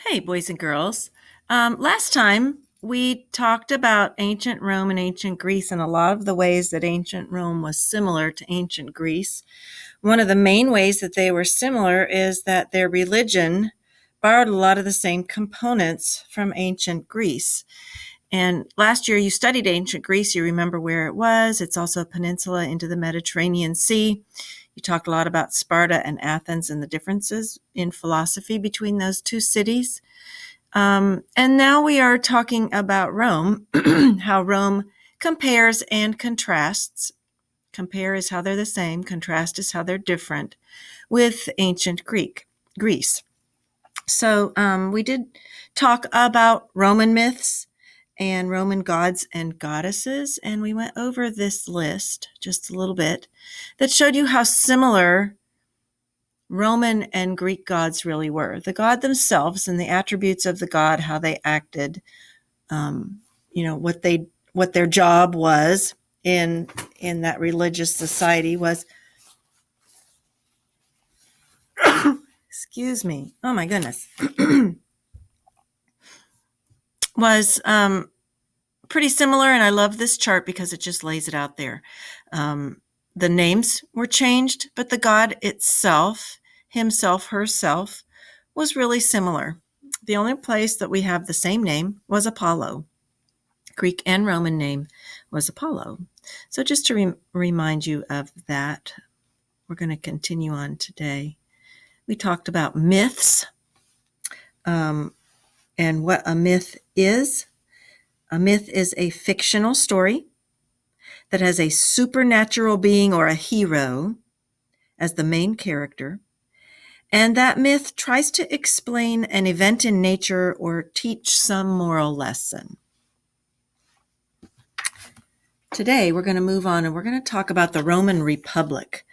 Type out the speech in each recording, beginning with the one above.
Hey, boys and girls. Last time we talked about ancient Rome and ancient Greece and a lot of the ways that ancient Rome was similar to ancient Greece. One of the main ways that they were similar is that their religion borrowed a lot of the same components from ancient Greece. And last year you studied ancient Greece. You remember where it was. It's also a peninsula into the Mediterranean Sea. You talked a lot about Sparta and Athens and the differences in philosophy between those two cities. And now we are talking about Rome, how Rome compares and contrasts. Compare is how they're the same, contrast is how they're different with ancient Greece. So we did talk about Roman myths and Roman gods and goddesses, and we went over this list just a little bit that showed you how similar Roman and Greek gods really were. The god themselves and the attributes of the god, how they acted, what their job was in that religious society was. Excuse me. Oh my goodness. was pretty similar, and I love this chart because it just lays it out there. The names were changed, but the god itself, himself, herself, was really similar. The only place that we have the same name was Apollo. Greek and Roman name was Apollo. So just to remind you of that, we're going to continue on today. We talked about myths and what a myth is. A myth is a fictional story that has a supernatural being or a hero as the main character, and that myth tries to explain an event in nature or teach some moral lesson. Today, we're going to move on and we're going to talk about the Roman Republic.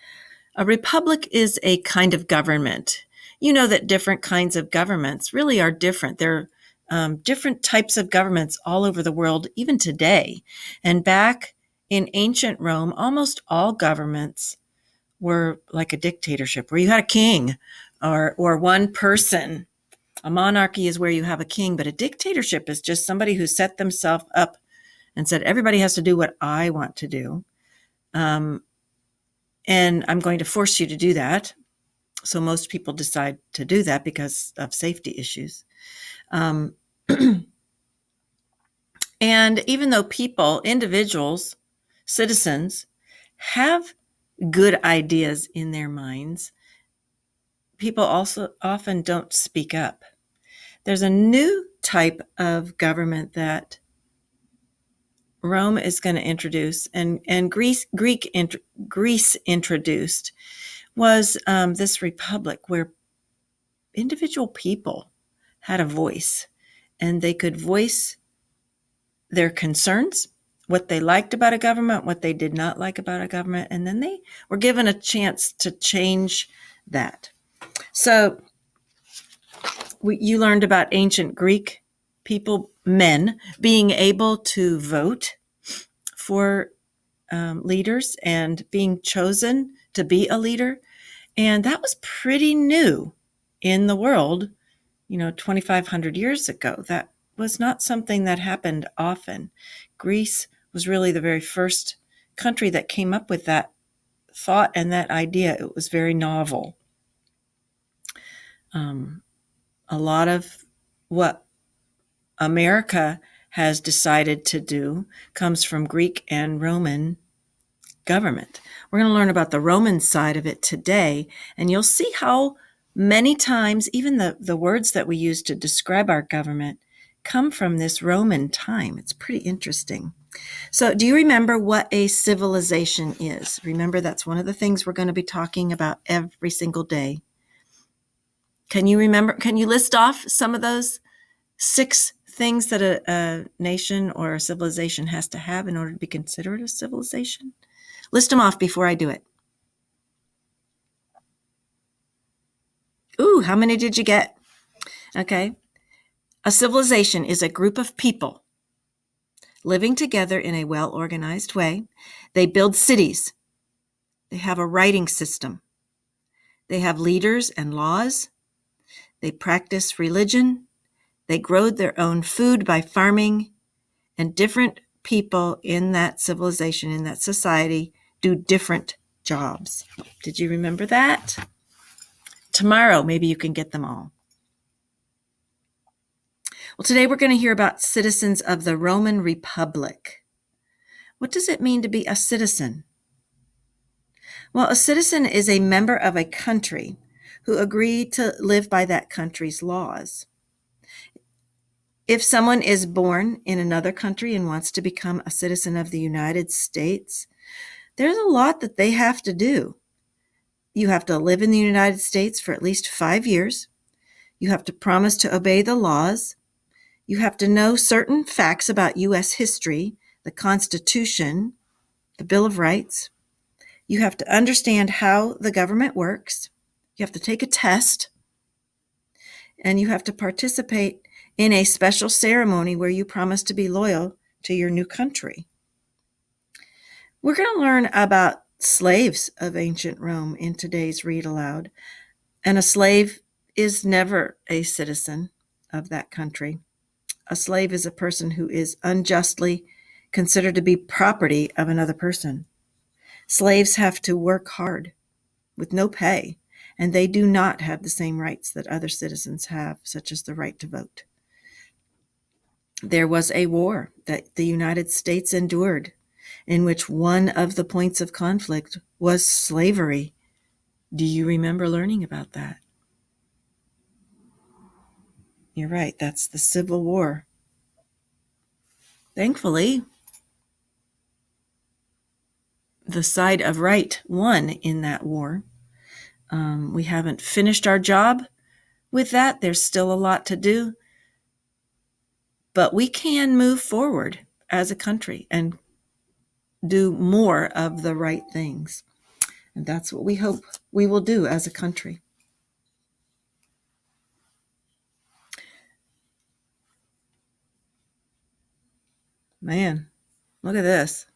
A republic is a kind of government. You know that different kinds of governments really are different. There are different types of governments all over the world, even today. And back in ancient Rome, almost all governments were like a dictatorship, where you had a king or one person. A monarchy is where you have a king, but a dictatorship is just somebody who set themselves up and said, everybody has to do what I want to do. And I'm going to force you to do that. So most people decide to do that because of safety issues. And even though people, individuals, citizens, have good ideas in their minds, people also often don't speak up. There's a new type of government that Rome is going to introduce, and Greece introduced, was this republic where individual people had a voice, and they could voice their concerns, what they liked about a government, what they did not like about a government, and then they were given a chance to change that. So you learned about ancient Greek people, men, being able to vote for leaders and being chosen to be a leader. And that was pretty new in the world, 2,500 years ago. That was not something that happened often. Greece was really the very first country that came up with that thought and that idea. It was very novel. A lot of what America has decided to do comes from Greek and Roman government. We're going to learn about the Roman side of it today, and you'll see how many times even the words that we use to describe our government come from this Roman time. It's pretty interesting. So do you remember what a civilization is? Remember, that's one of the things we're going to be talking about every single day. Can you remember? Can you list off some of those 6 things that a nation or a civilization has to have in order to be considered a civilization? List them off before I do it. Ooh, how many did you get? Okay. A civilization is a group of people living together in a well-organized way. They build cities. They have a writing system. They have leaders and laws. They practice religion. They growed their own food by farming, and different people in that civilization, in that society, do different jobs. Did you remember that? Tomorrow, maybe you can get them all. Well, today we're going to hear about citizens of the Roman Republic. What does it mean to be a citizen? Well, a citizen is a member of a country who agree to live by that country's laws. If someone is born in another country and wants to become a citizen of the United States, there's a lot that they have to do. You have to live in the United States for at least 5 years. You have to promise to obey the laws. You have to know certain facts about U.S. history, the Constitution, the Bill of Rights. You have to understand how the government works. You have to take a test. And you have to participate in a special ceremony where you promise to be loyal to your new country. We're going to learn about slaves of ancient Rome in today's Read Aloud. And a slave is never a citizen of that country. A slave is a person who is unjustly considered to be property of another person. Slaves have to work hard with no pay, and they do not have the same rights that other citizens have, such as the right to vote. There was a war that the United States endured, in which one of the points of conflict was slavery. Do you remember learning about that? You're right, that's the Civil War. Thankfully, the side of right won in that war. We haven't finished our job with that. There's still a lot to do. But we can move forward as a country and do more of the right things. And that's what we hope we will do as a country. Man, look at this.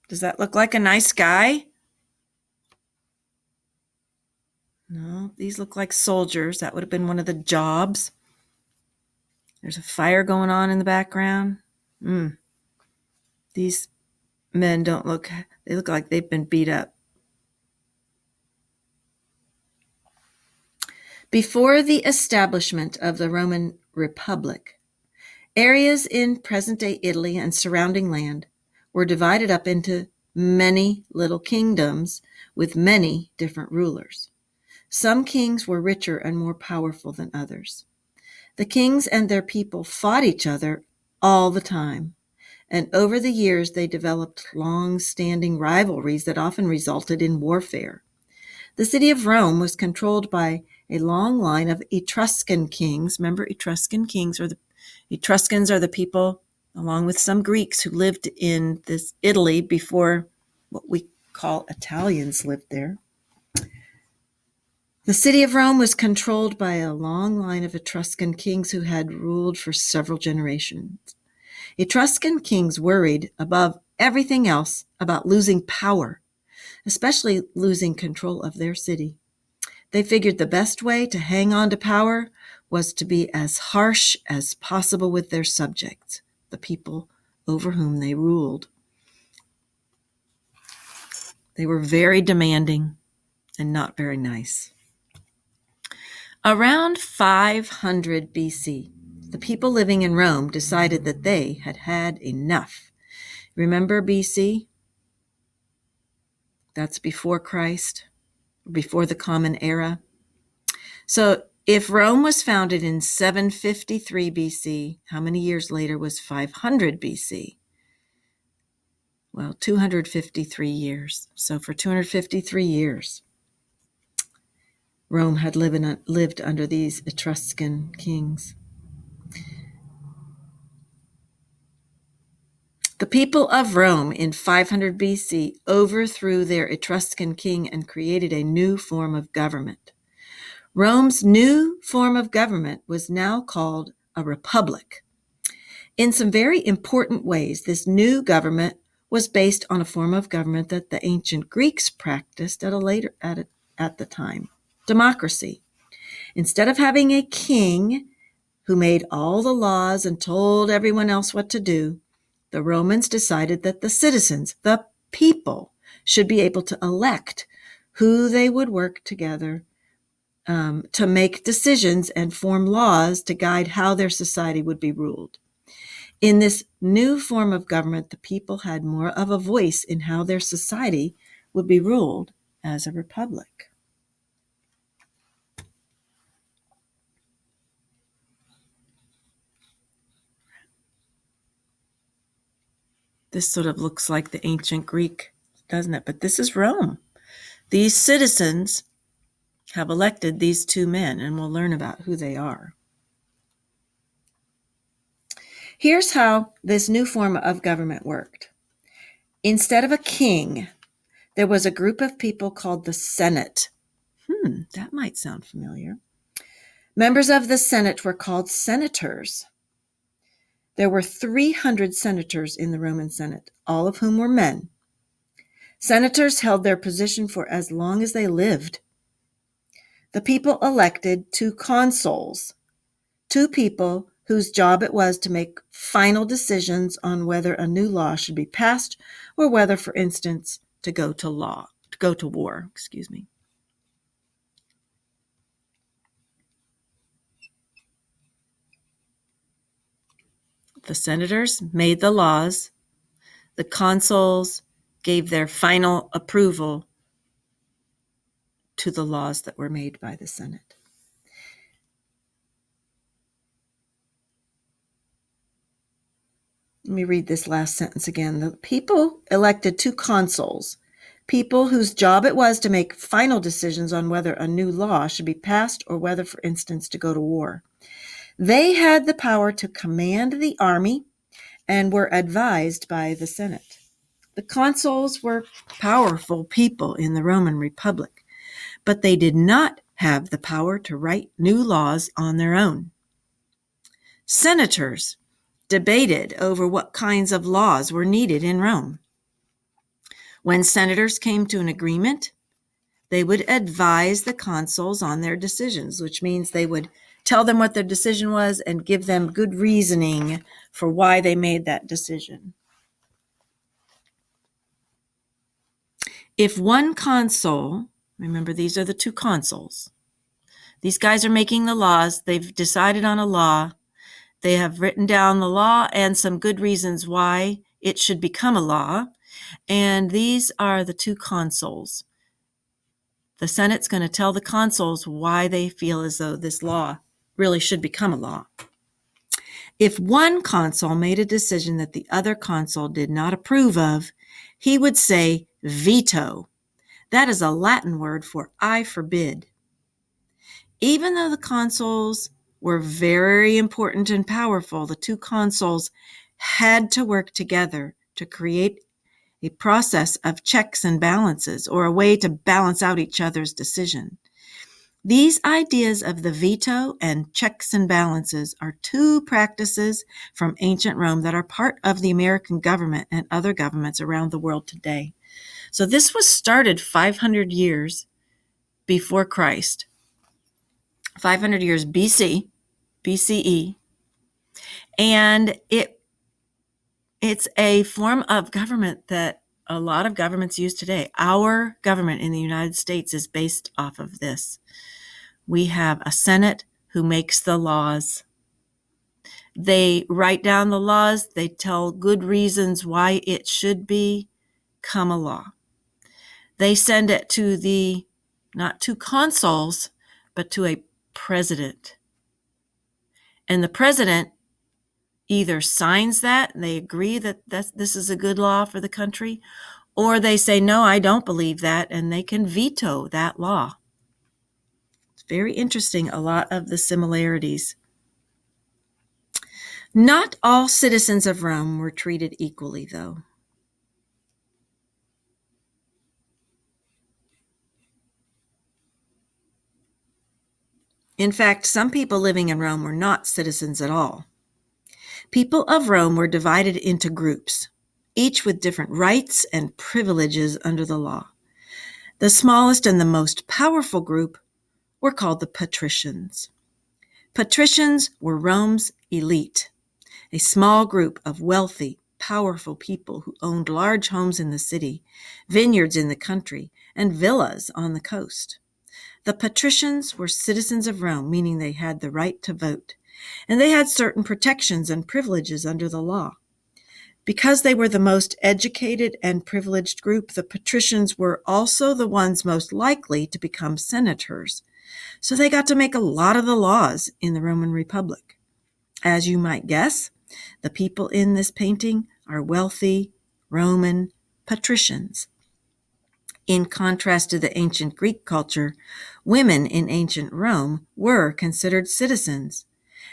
Does that look like a nice guy? No, these look like soldiers. That would have been one of the jobs. There's a fire going on in the background. These men they look like they've been beat up. Before the establishment of the Roman Republic, areas in present-day Italy and surrounding land were divided up into many little kingdoms with many different rulers. Some kings were richer and more powerful than others. The kings and their people fought each other all the time, and over the years they developed long-standing rivalries that often resulted in warfare. The city of Rome was controlled by a long line of Etruscan kings. Remember, Etruscans are the people, along with some Greeks, who lived in this Italy before what we call Italians lived there. The city of Rome was controlled by a long line of Etruscan kings who had ruled for several generations. Etruscan kings worried above everything else about losing power, especially losing control of their city. They figured the best way to hang on to power was to be as harsh as possible with their subjects, the people over whom they ruled. They were very demanding and not very nice. Around 500 BC, the people living in Rome decided that they had had enough. Remember BC? That's before Christ, before the Common Era. So if Rome was founded in 753 BC, how many years later was 500 BC? Well, 253 years. So for 253 years, Rome had lived under these Etruscan kings. The people of Rome in 500 BC overthrew their Etruscan king and created a new form of government. Rome's new form of government was now called a republic. In some very important ways, this new government was based on a form of government that the ancient Greeks practiced at the time, democracy. Instead of having a king who made all the laws and told everyone else what to do, the Romans decided that the citizens, the people, should be able to elect who they would work together to make decisions and form laws to guide how their society would be ruled. In this new form of government, the people had more of a voice in how their society would be ruled as a republic. This sort of looks like the ancient Greek, doesn't it? But this is Rome. These citizens have elected these two men, and we'll learn about who they are. Here's how this new form of government worked. Instead of a king, there was a group of people called the Senate. That might sound familiar. Members of the Senate were called senators. There were 300 senators in the Roman Senate, all of whom were men. Senators held their position for as long as they lived. The people elected two consuls, two people whose job it was to make final decisions on whether a new law should be passed or whether, for instance, to go to war. The senators made the laws. The consuls gave their final approval to the laws that were made by the Senate. Let me read this last sentence again. The people elected two consuls, people whose job it was to make final decisions on whether a new law should be passed or whether, for instance, to go to war. They had the power to command the army and were advised by the Senate. The consuls were powerful people in the Roman Republic, but they did not have the power to write new laws on their own. Senators debated over what kinds of laws were needed in Rome. When senators came to an agreement, they would advise the consuls on their decisions, which means they would tell them what their decision was and give them good reasoning for why they made that decision. If one consul, remember these are the two consuls, these guys are making the laws, they've decided on a law, they have written down the law and some good reasons why it should become a law, and these are the two consuls. The Senate's going to tell the consuls why they feel as though this law really should become a law. If one consul made a decision that the other consul did not approve of, he would say veto. That is a Latin word for I forbid. Even though the consuls were very important and powerful, the two consuls had to work together to create a process of checks and balances, or a way to balance out each other's decision. These ideas of the veto and checks and balances are two practices from ancient Rome that are part of the American government and other governments around the world today. So this was started 500 years before Christ, 500 years BCE, and it's a form of government that a lot of governments use today. Our government in the United States is based off of this. We have a Senate who makes the laws. They write down the laws. They tell good reasons why it should become a law. They send it to not two consuls, but to a president. And the president either signs that and they agree that this is a good law for the country, or they say, no, I don't believe that, and they can veto that law. It's very interesting, a lot of the similarities. Not all citizens of Rome were treated equally, though. In fact, some people living in Rome were not citizens at all. People of Rome were divided into groups, each with different rights and privileges under the law. The smallest and the most powerful group were called the patricians. Patricians were Rome's elite, a small group of wealthy, powerful people who owned large homes in the city, vineyards in the country, and villas on the coast. The patricians were citizens of Rome, meaning they had the right to vote, and they had certain protections and privileges under the law. Because they were the most educated and privileged group, the patricians were also the ones most likely to become senators. So they got to make a lot of the laws in the Roman Republic. As you might guess, the people in this painting are wealthy Roman patricians. In contrast to the ancient Greek culture, women in ancient Rome were considered citizens,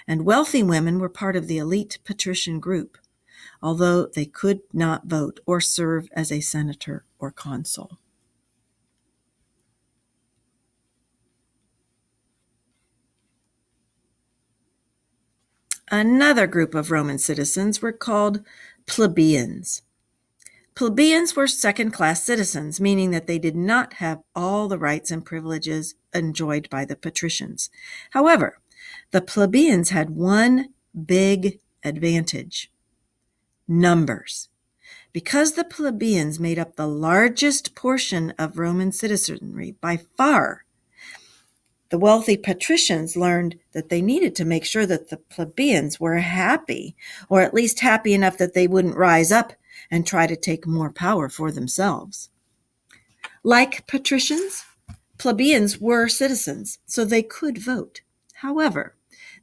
and wealthy women were part of the elite patrician group, although they could not vote or serve as a senator or consul. Another group of Roman citizens were called plebeians. Plebeians were second-class citizens, meaning that they did not have all the rights and privileges enjoyed by the patricians. However, the plebeians had one big advantage: numbers. Because the plebeians made up the largest portion of Roman citizenry by far, the wealthy patricians learned that they needed to make sure that the plebeians were happy, or at least happy enough that they wouldn't rise up and try to take more power for themselves. Like patricians, plebeians were citizens, so they could vote. However,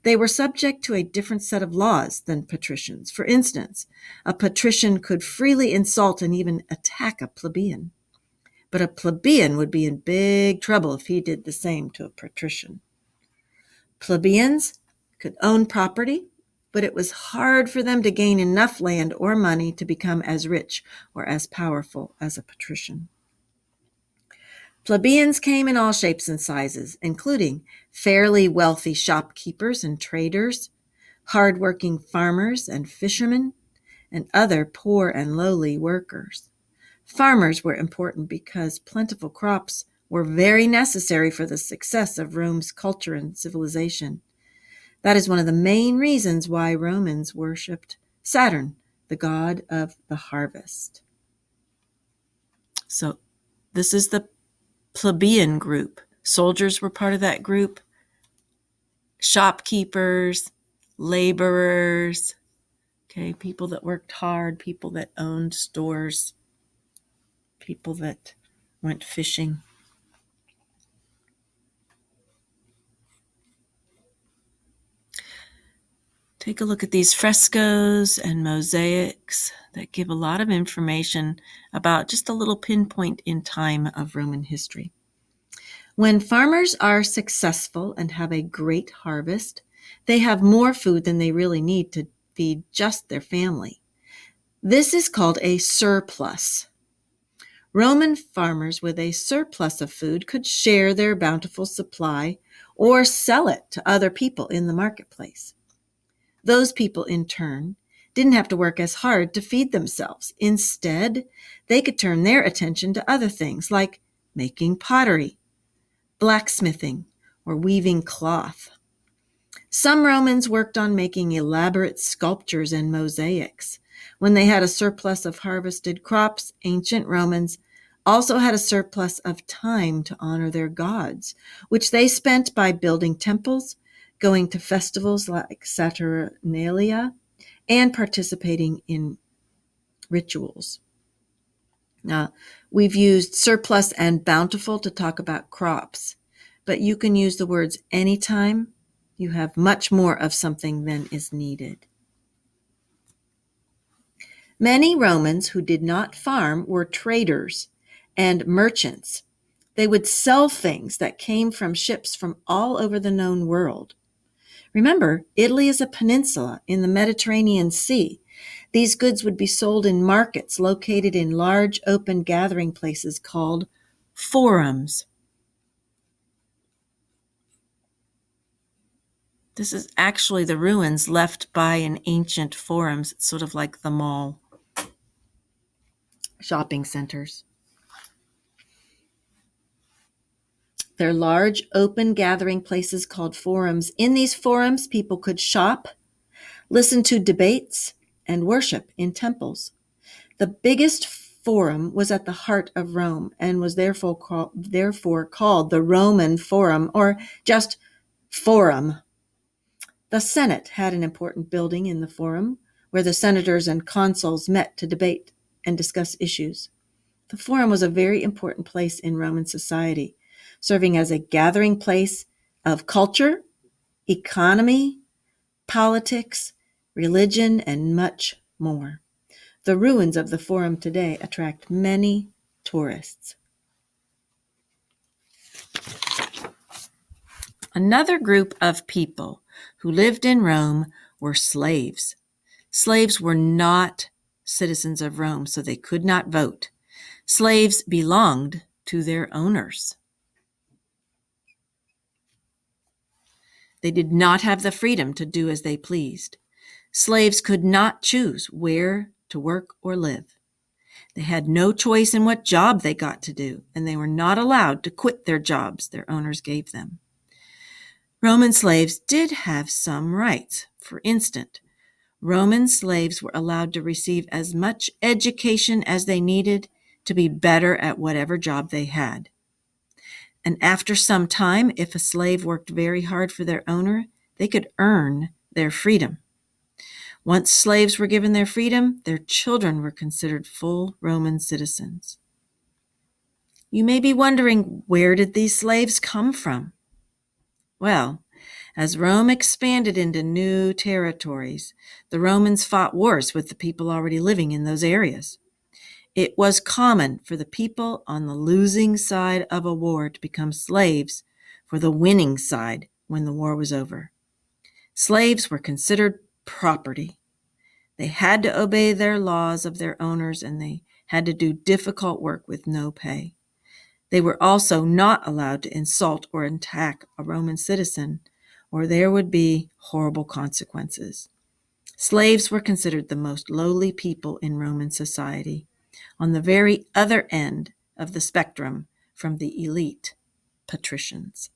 they were subject to a different set of laws than patricians. For instance, a patrician could freely insult and even attack a plebeian, but a plebeian would be in big trouble if he did the same to a patrician. Plebeians could own property, but it was hard for them to gain enough land or money to become as rich or as powerful as a patrician. Plebeians came in all shapes and sizes, including fairly wealthy shopkeepers and traders, hardworking farmers and fishermen, and other poor and lowly workers. Farmers were important because plentiful crops were very necessary for the success of Rome's culture and civilization. That is one of the main reasons why Romans worshipped Saturn, the god of the harvest. So this is the plebeian group. Soldiers were part of that group. Shopkeepers, laborers, people that worked hard, people that owned stores, people that went fishing. Take a look at these frescoes and mosaics that give a lot of information about just a little pinpoint in time of Roman history. When farmers are successful and have a great harvest, they have more food than they really need to feed just their family. This is called a surplus. Roman farmers with a surplus of food could share their bountiful supply or sell it to other people in the marketplace. Those people, in turn, didn't have to work as hard to feed themselves. Instead, they could turn their attention to other things like making pottery, blacksmithing, or weaving cloth. Some Romans worked on making elaborate sculptures and mosaics. When they had a surplus of harvested crops, ancient Romans also had a surplus of time to honor their gods, which they spent by building temples, going to festivals like Saturnalia, and participating in rituals. Now, we've used surplus and bountiful to talk about crops, but you can use the words anytime you have much more of something than is needed. Many Romans who did not farm were traders and merchants. They would sell things that came from ships from all over the known world. Remember, Italy is a peninsula in the Mediterranean Sea. These goods would be sold in markets located in large open gathering places called forums. This is actually the ruins left by an ancient forums. It's sort of like the mall. Shopping centers. They're large, open gathering places called forums. In these forums, people could shop, listen to debates, and worship in temples. The biggest forum was at the heart of Rome and was therefore called the Roman Forum, or just Forum. The Senate had an important building in the Forum where the senators and consuls met to debate and discuss issues. The Forum was a very important place in Roman society, serving as a gathering place of culture, economy, politics, religion, and much more. The ruins of the Forum today attract many tourists. Another group of people who lived in Rome were slaves. Slaves were not citizens of Rome, so they could not vote. Slaves belonged to their owners. They did not have the freedom to do as they pleased. Slaves could not choose where to work or live. They had no choice in what job they got to do, and they were not allowed to quit their jobs their owners gave them. Roman slaves did have some rights. For instance, Roman slaves were allowed to receive as much education as they needed to be better at whatever job they had. And after some time, if a slave worked very hard for their owner, they could earn their freedom. Once slaves were given their freedom, their children were considered full Roman citizens. You may be wondering, where did these slaves come from? Well, as Rome expanded into new territories, the Romans fought wars with the people already living in those areas. It was common for the people on the losing side of a war to become slaves for the winning side when the war was over. Slaves were considered property. They had to obey their laws of their owners, and they had to do difficult work with no pay. They were also not allowed to insult or attack a Roman citizen, or there would be horrible consequences. Slaves were considered the most lowly people in Roman society, on the very other end of the spectrum from the elite patricians.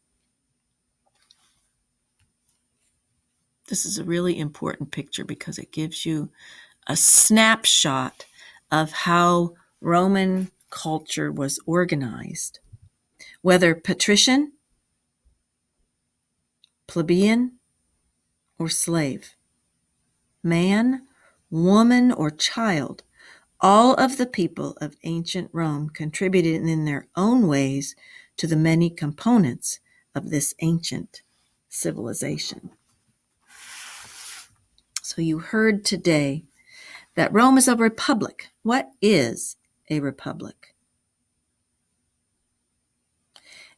This is a really important picture because it gives you a snapshot of how Roman culture was organized. Whether patrician, plebeian, or slave, man, woman, or child, all of the people of ancient Rome contributed in their own ways to the many components of this ancient civilization. So you heard today that Rome is a republic. What is a republic?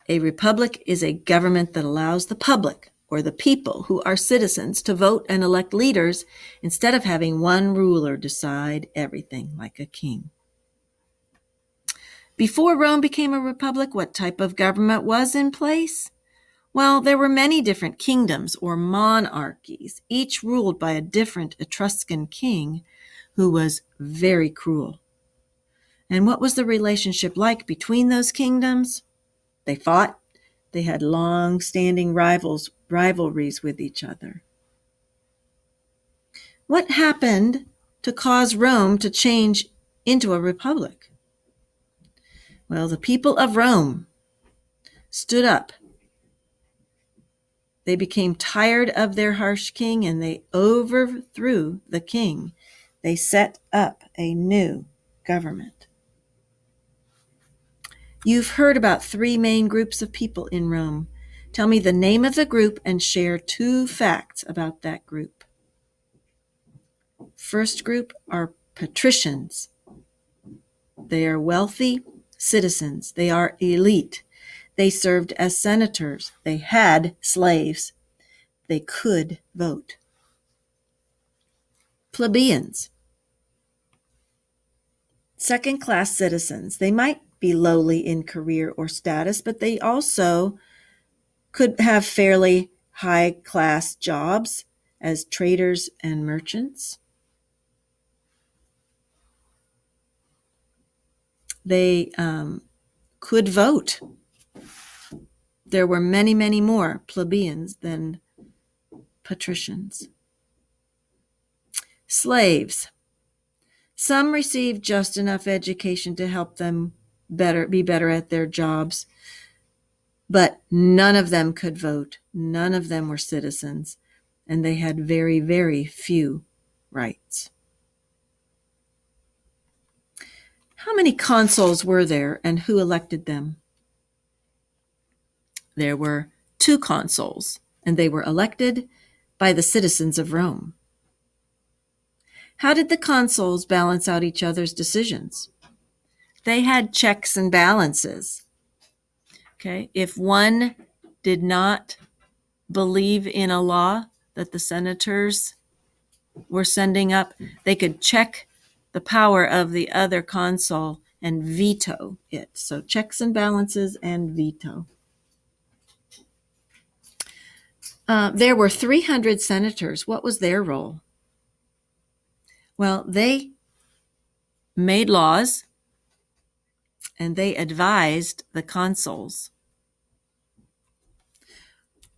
A republic is a government that allows the public, or the people who are citizens, to vote and elect leaders instead of having one ruler decide everything like a king. Before Rome became a republic, what type of government was in place? Well, there were many different kingdoms or monarchies, each ruled by a different Etruscan king who was very cruel. And what was the relationship like between those kingdoms? They fought. They had long-standing rivalries with each other. What happened to cause Rome to change into a republic? Well, the people of Rome stood up. They became tired of their harsh king, and they overthrew the king. They set up a new government. You've heard about 3 main groups of people in Rome. Tell me the name of the group and share 2 facts about that group. First group are patricians. They are wealthy citizens. They are elite. They served as senators. They had slaves. They could vote. Plebeians. Second-class citizens. They might be lowly in career or status, but they also could have fairly high-class jobs as traders and merchants. They could vote. There were many, many more plebeians than patricians. Slaves. Some received just enough education to help them be better at their jobs, but none of them could vote. None of them were citizens, and they had very, very few rights. How many consuls were there, and who elected them? There were 2 consuls, and they were elected by the citizens of Rome. How did the consuls balance out each other's decisions? They had checks and balances. Okay, if one did not believe in a law that the senators were sending up, they could check the power of the other consul and veto it. So checks and balances and veto. There were 300 senators. What was their role? Well, they made laws and they advised the consuls.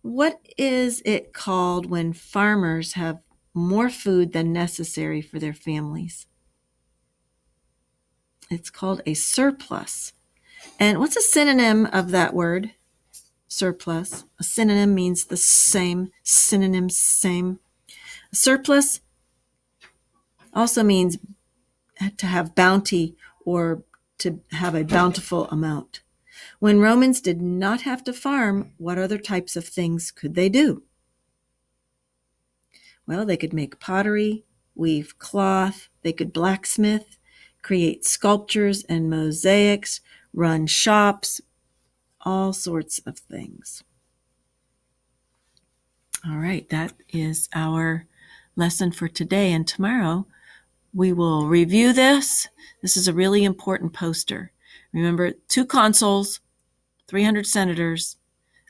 What is it called when farmers have more food than necessary for their families? It's called a surplus. And what's a synonym of that word? Surplus. A synonym means the same. Synonym, same. A surplus also means to have bounty or to have a bountiful amount. When Romans did not have to farm, what other types of things could they do? Well, they could make pottery, weave cloth, they could blacksmith, create sculptures and mosaics, run shops, all sorts of things. All right, that is our lesson for today. And tomorrow we will review this. This is a really important poster. Remember, 2 consuls, 300 senators,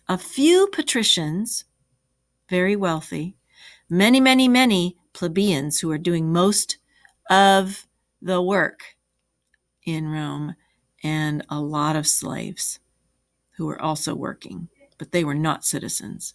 a few patricians, very wealthy, many, many, many plebeians who are doing most of the work in Rome, and a lot of slaves who were also working, but they were not citizens.